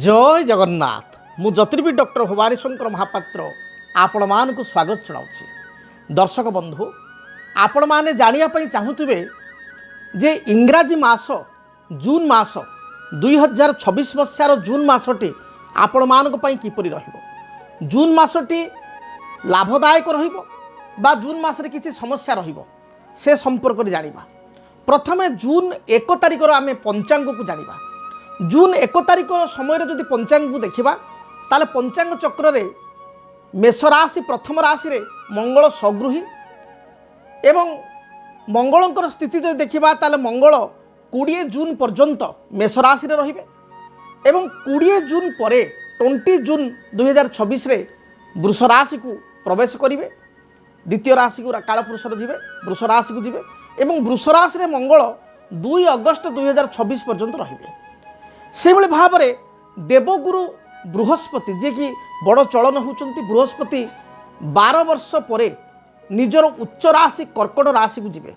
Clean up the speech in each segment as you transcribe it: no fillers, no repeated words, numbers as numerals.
जय जगन्नाथ मु ज्योतिर्विद डॉक्टर भवानी शंकर महापात्र आपण मानक स्वागत जनाऊँगी। दर्शक बंधु आपण माने जानिया चाहूथिबे जे इंग्राजी मास जून मास 2026 मसीहार जून मासटी आपण मानक पई किपरि रहिबो, जून मासटी लाभदायक रहिबो बा जून मासरे किछि समस्या रहिबो से संपर्क रे जानिबा। प्रथमे जून 1 तारिख आमे पंचांग को जानिबा। जून 1 तारिख समय जदि पंचांग को देखा ताले पंचांग चक्र रे मेष राशि प्रथम राशि रे मंगल सगृही एवं मंगलंकर स्थिति जो देखा ताले मंगल 20 जून पर्यंत मेष राशि रे रहिबे एवं 20 जून परे 20 जून 2026 रे वृष राशि को प्रवेश करिवे। द्वितीय राशि को कालपुरुष जीवे वृष राशि को जीवे एवं वृष राशि रे मंगल 2 अगस्त 2026 पर्यंत रहिबे। से भली भाव में देवगुरु बृहस्पति जे कि बड़ चलन होउचंती बृहस्पति 12 वर्ष परे निजर उच्च राशि कर्कट राशि को जीवे।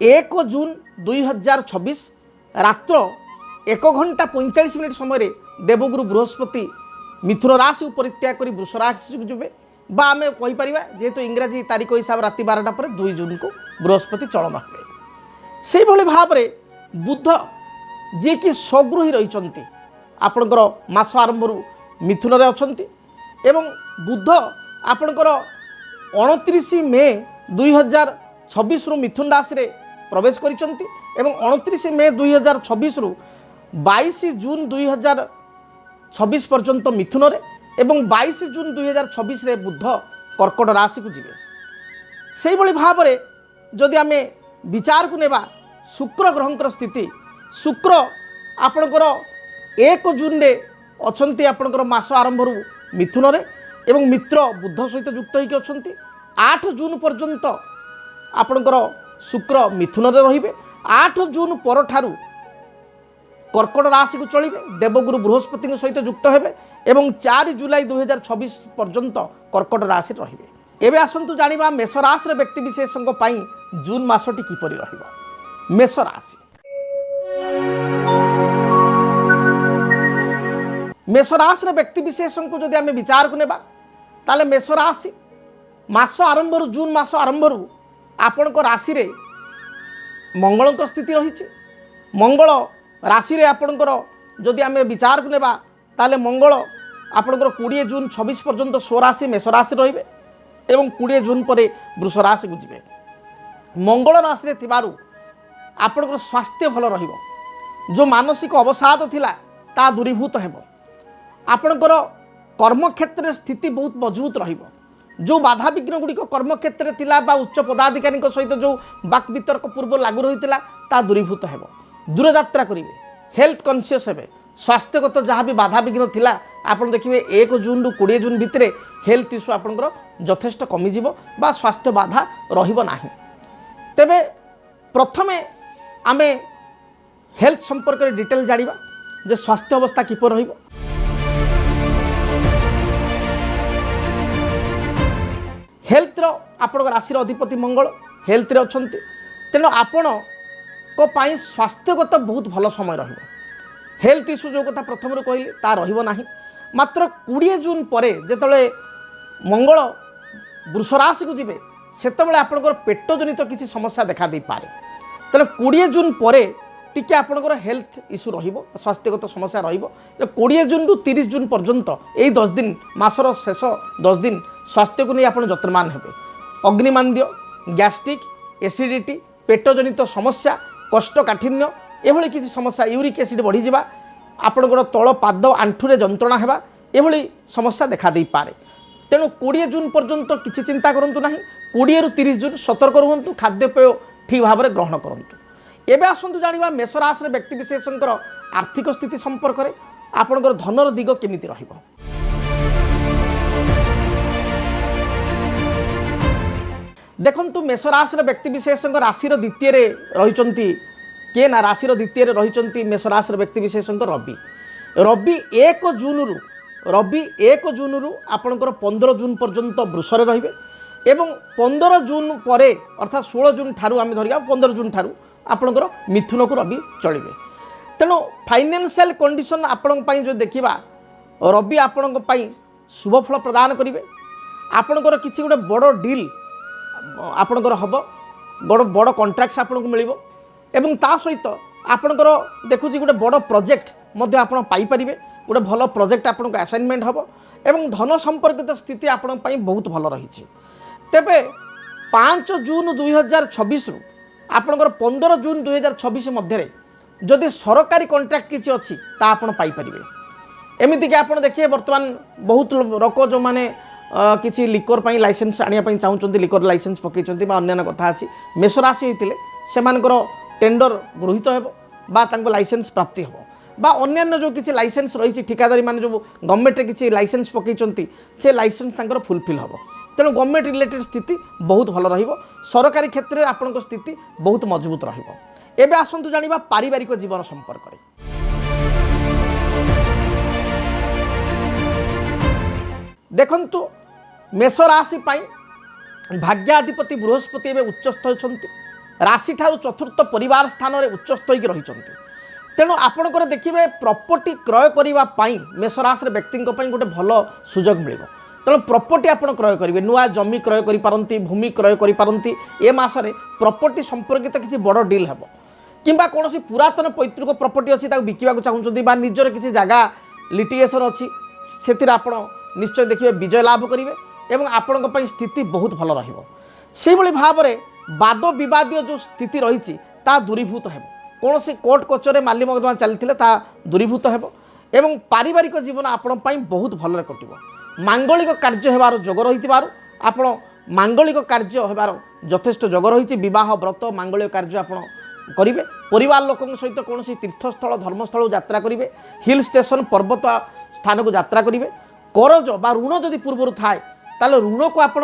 1 जून 2026 रात्र 1 घंटा 45 मिनिट समय देवगुरु बृहस्पति मिथुन राशि को परित्याग कर वृष राशि को जीवे बा आमे कहि परिबा जेहेतु इंग्राजी तारीख हिसाब राति 12टा पर 2 जून को बृहस्पति चलन हेबे। से भली भाव में बुध जे कि सगृही रही आपणकर मास आरंभ मिथुन रे अछंती एवं बुध आपणकर 29 मे 2026 रु मिथुन राशि रे प्रवेश करिसंती एवं 29 मे 2026 रु 22 जून 2026 पर्यंत मिथुन रे एवं 22 जून 2026 रे बुध कर्कट राशि को जीवे। सेही भली भाव रे जदि आमे विचार को नेबा शुक्र ग्रहंकर स्थिति शुक्र आपणकर 1 जून रे अछंती आपणकर मास आरंभ मिथुन रे एवं मित्र बुध सहित युक्त होइके अछंती 8 जून पर्यंत आपणकर शुक्र मिथुन रे रहिबे। 8 जून पर ठारू कर्कट राशि को चलिबे देवगुरु बृहस्पति सहित युक्त हेबे एवं 4 जुलाई 2026 पर्यंत कर्कट राशि रहिबे। एबे आसंतु जानिबा मेष राशि रे व्यक्ति विशेषଙ୍କ पई जून मासटी किपरि रहिबो। मेष राशि मेष राशि व्यक्ति विशेषण को जदि आम विचार को नेबा ताले मेष राशि मास आरंभ जून मास आरंभ आपण राशि रे मंगल स्थिति रही। मंगल राशि रे आपणकर जदि आम विचार को नेबा ताले मंगल आपणकर 20 जून 26 पर्यंत स्वराशि मेष राशि रहिबे एवं 20 जून परे वृष राशि को जीवे। मंगल राशि रे थिबारु आपणकर स्वास्थ्य भल रहिबो। जो मानसिक अवसाद थिला ता दूरीभूत हेबो। आपणकर कर्मक्षेत्र स्थिति बहुत मजबूत रहिबो। जो बाधा विघ्न गुड़िक कर्मक्षेत्र थिला बा उच्च पदाधिकारी सहित जो वाक वितर्क पूर्व लागू रही ता दूरीभूत हेबो। दूर यात्रा करिवे हेल्थ कॉन्शियस हेबे। स्वास्थ्यगत जहाँ भी बाधा विघ्न थिला आपण देखिए 1 जून रु 20 जून भितर हेल्थ इश्यू आपणकर यथेष्ट कमिजिवो बा स्वास्थ्य बाधा रहिबो नाही। तेबे प्रथमे आमे हेल्थ संपर्क में डिटेल जानिबा जे स्वास्थ्य अवस्था किपर रहिबो। हेल्थ रो आपण राशि अधिपति मंगल हेल्थ रे अछंती तेणु आपण को पाई स्वास्थ्यगत बहुत भल समय रहिबो। हेल्थ इश्यू जो कथा प्रथम रो कहली ता रहिबो नाही। मात्र 20 जून परे जेतले मंगल वृष राशि को जीवे सेतबेले आपणकर पेट जनित किसी समस्या देखा दे पारे। तेणु 20 जून परे टिके आपणकर हेल्थ इश्यू रहिबो स्वास्थ्यगत समस्या रहिबो। 20 जून रु 30 जून पर्यंत एई 10 दिन मासर शेष 10 दिन स्वास्थ्य को नहीं आपण जत्रमान हेबे। अग्निमांद्य गैस्ट्रिक एसिडिटी पेट जनित समस्या कोष्ठकाठिन्य एभली किसी समस्या यूरिक एसिड बढ़ी जावा आपणकर तल पाद आंठुरे जंत्रणा हेबा एभली समस्या देखा दे पारे। तेणु 20 जून पर्यंत किसी चिंता करंतु नाही। 20 रु 30 जून सतर्क रुहंतु खाद्यपेय ठीक भाव में ग्रहण करंतु। एबे आसंतु जानिबा मेष राशि व्यक्ति विशेषकर आर्थिक स्थिति संपर्क में आपणकर धनर दिग केमिति रहिबो। देखंतु मेष राशि व्यक्ति विशेषकर राशि द्वितीय रही किए ना राशि द्वितीय रही मेष राशि व्यक्ति विशेषकर रवि। रवि 1 जून रु आपणकर 15 जून पर्यंत वृषरे रहिबे एवं 15 जून परे अर्थात 16 जून ठारू आम धरिया 15 जून ठारू आपणकर मिथुन को रवि चलिबे। तेणु फाइनेंशियल कंडीशन आपण जो देखा रवि आपण शुभफल प्रदान करेंगे। आपणकर किसी गोटे बड़ डील आपणकर हम बड़ बड़ कंट्राक्ट्स आपन को मिल एवं ता सहित आपणकर देखुची गोटे बड़ प्रोजेक्ट मध्य आपण पाइपर गोटे भल प्रोजेक्ट आपन को असाइनमेंट हम एवं धन संपर्कित स्थिति आपण बहुत भल रही। तेबे 5 जून 2026 रु आपणकर 15 जून 2026 मध्य जदि सरकारी कॉन्ट्रैक्ट किसी अच्छी ता आपण पाइपर। एमती कि आप देखिए बर्तमान बहुत लोक जो मैंने किसी लिकर पर लाइसेंस आने चाहते लिकर लाइसेंस पकई अन्य कथा अच्छी मेष राशि होते से टेंडर गृहीत हो लाइसेंस प्राप्ति हो बा अन्य जो किसी लाइसेंस रही ठिकादारी माने जो गवर्नमेंट किसी लाइसेंस पकई से लाइसेंस फुलफिल हम। तेणु गवर्नमेंट रिलेटेड स्थिति बहुत भल रहिबो। सरकारी क्षेत्र में आपन स्थिति बहुत मजबूत रहिबो। एबे आसंतु जानिबा पारिवारिक जीवन संपर्क रे। देखंतु मेष राशि भाग्याधिपति बृहस्पति एवं उच्चस्थ होती राशि ठारू चतुर्थ परिवार स्थान में उच्चस्थ होकर रही। तेणु आपणकर देखिए प्रॉपर्टी क्रय करने मेष राशि व्यक्ति गोटे भल सुजोग मिल। तेणु प्रॉपर्टी आप क्रय करेंगे नुआ जमी क्रय करें भूमि क्रय करें ए मासरे प्रॉपर्टी संपर्कित किसी बड़ डील हम किंबा कौन पुरातन पैतृक प्रॉपर्टी अच्छी बिकवा चाहते निजर किसी जगह लिटिगेशन अच्छी से आप निश्चय देखिए विजय लाभ करेंगे एवं आपण स्थिति बहुत भल रही भाव में वाद विवाद जो स्थिति रही दूरीभूत हो कौन कोर्ट कचरे माली मकदमा चलते दूरीभूत हो एवं पारिवारिक जीवन आपण बहुत भल कटिब। मांगलिक कार्य होबार जोग रही आप मांगलिक कार्य होबार यथेष्ट जोग रही विवाह व्रत मांगलिक कार्य आप करेंगे परिवार लोक सहित कौन तीर्थस्थल धर्मस्थल यात्रा करेंगे हिल स्टेशन पर्वत स्थान को यात्रा करेंगे करज बा ऋण जदि पूर्व थाए ताले ऋण को आप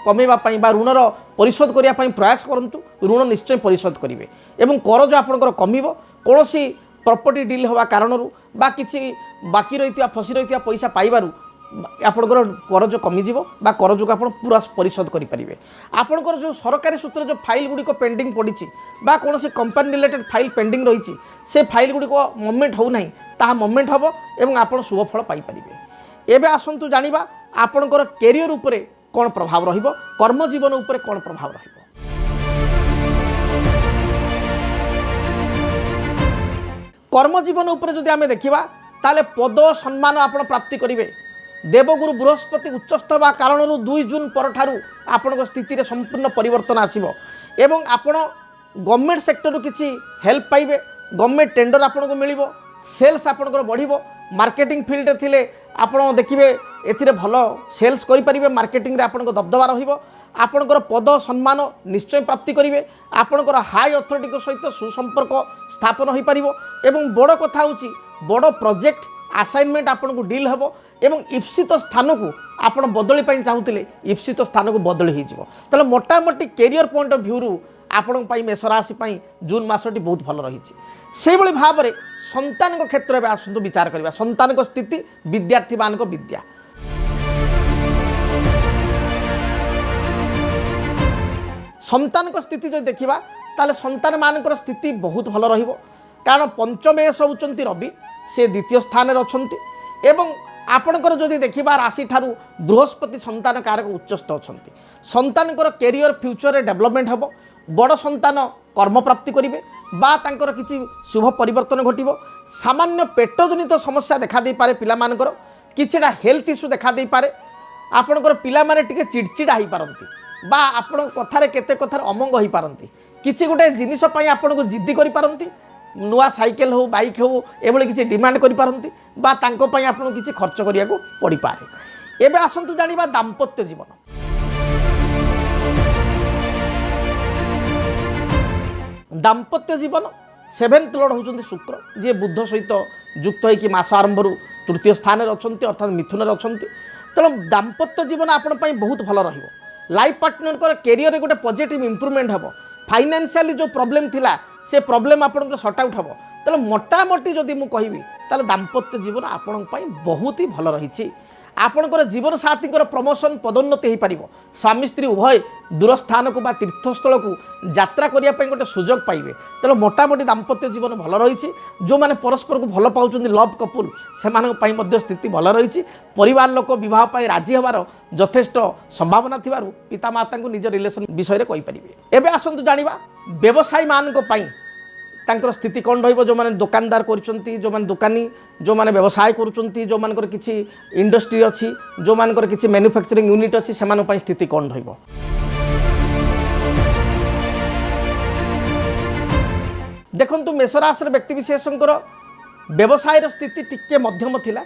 कमेवाई ऋणर परिशोध करने प्रयास करूँ ऋण निश्चय परिशोध करेंगे एवं करज आपंकर कम कौन प्रॉपर्टी डील हवा कारण बा किसी बाकी रही फसी रही पैसा पाइबारू आपंकर करज कमिज बा करज को आप पूरा परिशोध करेंगे। आपंकर जो सरकारी सूत्र जो फाइल गुड़िक पेंडिंग पड़ी बा कौन कंपनी रिलेटेड फाइल पेंडिंग रही से फाइल गुड़िक मोमेंट हो नहीं ताहा मोमेंट हम एवं आप शुभफल पाइपर। एबे आसंतु जानिबा आपणकर कैरियर उपरे कौन प्रभाव रहिबो कर्म जीवन उपरे कौन प्रभाव रहिबो। कर्म जीवन उपरे जदि आमे देखिबा ताले पद सम्मान आपण प्राप्ति करिवे। देवगुरु बृहस्पति उच्चस्थ होगा कारण 2 जून पर ठारू आपण स्थिति संपूर्ण परिवर्तन आसिबो एवं आपण गवर्नमेंट सेक्टर किसी हेल्प पाइबे गवर्नमेंट टेंडर आपण को मिलिबो सेल्स आपणकर बढ़िबो मार्केटिंग फील्ड थिले आपण देखिबे एथिरे भल सेल्स करि परिबे मार्केटिंग रे आपणको दबदबा रहिबो आपणकर पद सम्मान निश्चय प्राप्ति करेंगे आपणकर हाई अथॉरिटी को सहित सुसंपर्क स्थापन हो पारिबो एवं बड़ कथा होची बड़ प्रोजेक्ट असाइनमेंट आपन को डील हेबो एवं इप्सित स्थान को आपण बदली पाई चाहूतिले इप्सित स्थान को बदली हो जिवो। तले मोटामोटी कैरियर पॉइंट ऑफ व्यू रु आपण पाई मेष राशि पाई जून मासटी बहुत भल रही से भाव में संतान को क्षेत्र में आसतु विचार करबा संतान को स्थिति विद्यार्थी मान को विद्या संतान को स्थिति जो देखा ताले संतान मान स्थिति बहुत भल रहिबो कारण पंचमेश होउचंती रवि से द्वितीय स्थान में अछंती एवं आपणकर जदि देखा राशि ठारू बृहस्पति संतान कारक उच्चस्थ अछंती संतान कैरियर फ्यूचर रे डेवलपमेंट हम बड़ संतान कर्म प्राप्ति करेंगे बा तांकर किसी शुभ परिवर्तन घटिबो सामान्य पेटजनित समस्या देखा दे पारे पिला मानकर किछिटा हेल्थ इश्यू देखा दे पारे आपणकर पिला माने टिके चिड़चिड़ा हो पारंती बा आपण कथारे केते कथार अमंग हो पारंती किछि गोटे जिनिस पई आपण को जिद्दी करि पारंती नुआ साइकेल हो बाइक हो एभली किछि डिमांड करि पारंती बा तांको पई आपण किछि खर्च करिया को पड़ी पारे। एबे आसंतु जानिबा दाम्पत्य जीवन दाम्पत्य जीवन 7th लॉर्ड होउचंती शुक्र जे बुध सहित युक्त होइकि मास आरंभ तृतीय स्थान में अछंती अर्थात मिथुन में अछंती तेणु दाम्पत्य जीवन आपण पई बहुत भल रहिबो लाइफ पार्टनर को कैरियर रे गोटे पॉजिटिव इंप्रूवमेंट हम फाइनेंशियली जो प्रॉब्लम थिला से प्रॉब्लम आपण सॉर्ट आउट हम तेणु मोटामोटी जदि मु कहबी ताले दाम्पत्य जीवन आपण पई बहुत ही भल रही आपणकर जीवन साथी प्रमोशन पदोन्नति हो पार स्वामी स्त्री उभय दूर स्थान को तीर्थस्थल को यात्रा करने गोटे सुजोग पाइबे। तेणु मोटामोटी दाम्पत्य जीवन भल रही जो मैंने परस्पर को भल पाँच लव कपुल से स्थिति भल रही परिवार लोक बहुत राजी हबार यथेष्ट संभावना थिबारु पितामाता को निज रिलेशन विषय में कहींपर। एवं आसतु जाना व्यवसायी मानक तांकर स्थिति कौन रहिबो जो माने दुकानदार करछंती जो माने दुकानी जो माने व्यवसाय करछंती जो मानकर किछि इंडस्ट्री अछि जो मानकर किछि मैन्युफैक्चरिंग यूनिट अछि सेमान पई स्थिति कौन रहिबो। देखंतु मेषराशि व्यक्ति विशेषकर व्यवसाय स्थिति टिके मध्यम थिला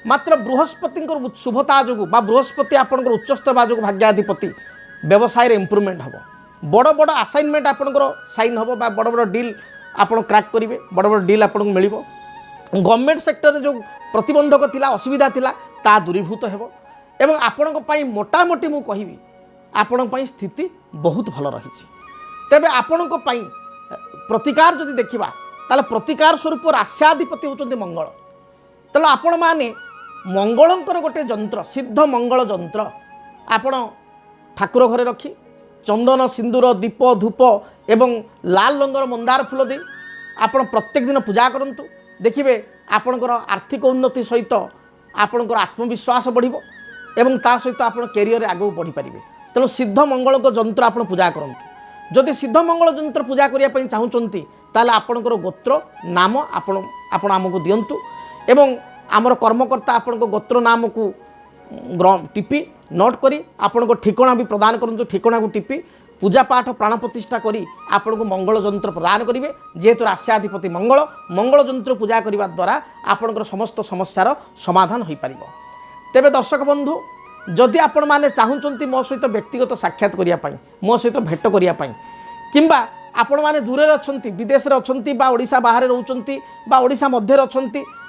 मात्र बृहस्पति शुभता जो बृहस्पति आपनकर उच्चस्थ बा जो भाग्याधिपति व्यवसाय इम्प्रूवमेंट हम बड़ बड़ असाइनमेंट आपनकर साइन हम बड़ बड़ डील आपन क्रैक करेंगे बड़ बड़ डील आपको मिल गवर्नमेंट सेक्टर जो प्रतिबंधक थिला असुविधा थिला ता दूरीभूत हेबो एवं आपण मोटामोटी मु कहिबी आपण स्थिति बहुत भल रही। तेबे आपण प्रतिकार जदि देखिबा ताले प्रतिकार स्वरूप रास्याधिपति होचंती मंगल। तेणु आपण माने मंगलंकर गोटे जंत्र सिद्ध मंगल जंत्र आपण ठाकुर घरे रखी चंदन सिंदूर दीप धूप एवं लाल रंगर मंदार फूल दे आपण प्रत्येक दिन पूजा करंतु देखिबे आपणकर आर्थिक उन्नति सहित आपणकर आत्मविश्वास बढ़िबो एवं ता सहित आपण कैरियर आगु बढ़ी पारिबे। तेणु सिद्ध मंगल को जंत्र आपण पूजा करंतु जदि सिद्ध मंगल जंत्र पूजा करिया पई चाहुचंती ताले आपणकर गोत्र नाम आपण आमको दियंतु एवं आमर कर्मकर्ता आपण गोत्र नाम को टिपी नोट करी आपण ठिकणा भी प्रदान करंतु ठिकणा को टिपी पूजा पाठ प्राण प्रतिष्ठा करी आपण को मंगल जंत्र प्रदान करेंगे जेहेतु रास्याधिपति मंगल मंगल जंत्र पूजा करने द्वारा आपणकर समस्त समस्यार समाधान हो पार। तेबे दर्शक बंधु जदि आपण माने चाहूँगी मो सहित व्यक्तिगत साक्षात करने मो सहित भेट करने किंबा आपण माने दूर अच्छा विदेश अच्छा ओडिशा बाहर रोचंती ओडिशा मध्य अच्छा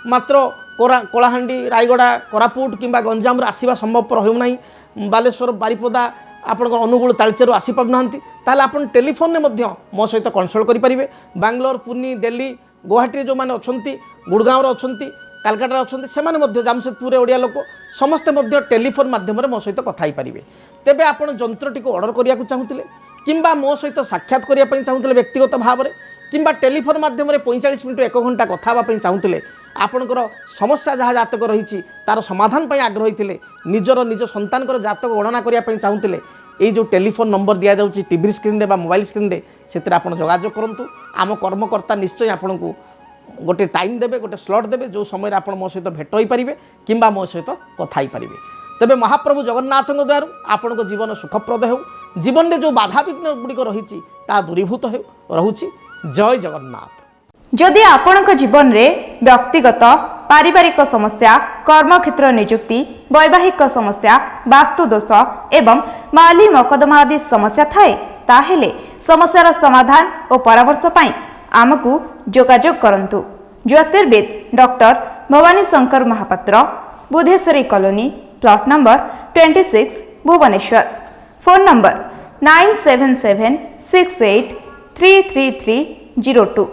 मात्र कलाहांडी रायगड़ा कोरापुट किंबा गंजाम आसवा संभवपर होना बालेश्वर बारिपदा आपण अनुगुल तालचेर आसी पाना ताल आप टेलीफोन में मो सहित कनसल्ट करेंगे। बांग्लोर पुनी दिल्ली गुवाहाटी जो मैंने अच्छा गुड़गाँव अच्छा कालकाटा अच्छा से जामशेदपुर ओडिया लोक समस्ते टेलीफोन मध्यम मो सहित कथाई पारे। तेबे आपण जंत्रटी को ऑर्डर करने चाहूँगे किंबा मो सहित साक्षात करने चाहूँगे व्यक्तिगत भाव में किंबा टेलीफोन मध्यम 45 मिनिट 1 घंटा कथा हाँवाई चाहूँगे आपणकर समस्या जहाँ जातक रही तार समाधान पर आग्रही थे निजर निज संतान जातक गणना करने चाहूँगे ये जो टेलीफोन नंबर दि जाऊँगी टीवी स्क्रीन में मोबाइल स्क्रीन में से जोगाजोग करूँ आम कर्मकर्ता निश्चय आपन को गोटे टाइम देवे गोटे स्लॉट देवे जो समय आप मो सहित भेट हो पारे किंबा मो सहित कथा पारे। तेबे महाप्रभु जगन्नाथ द्वारा आपण को जीवन सुखप्रद हो जीवन में जो बाधा विघ्न गुड़िक रही दूरीभूत हो रोचे। जय जगन्नाथ। जदि आपणक जीवन में व्यक्तिगत पारिवारिक समस्या कर्मक्षेत्र नियुक्ति वैवाहिक समस्या वास्तुदोष एवं माली मकदमा आदि समस्या थाए ताहेले समस्यार समाधान और परामर्श पाई आमको जोगाजोग करंतु। ज्योतिर्विद doctor Bhabani Shankar Mahapatra Budheswari colony plot number 26 भुवनेश्वर। Phone number 9776833302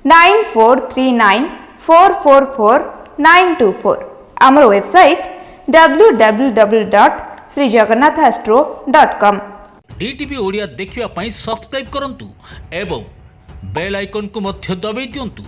9439444924। आमर वेबसाइट www.srijagannathastro.com। डीटीवी ओडिया देखिवा पई सब्सक्राइब करंतु एवं बेल आइकन को मध्य दबाई दियंतु।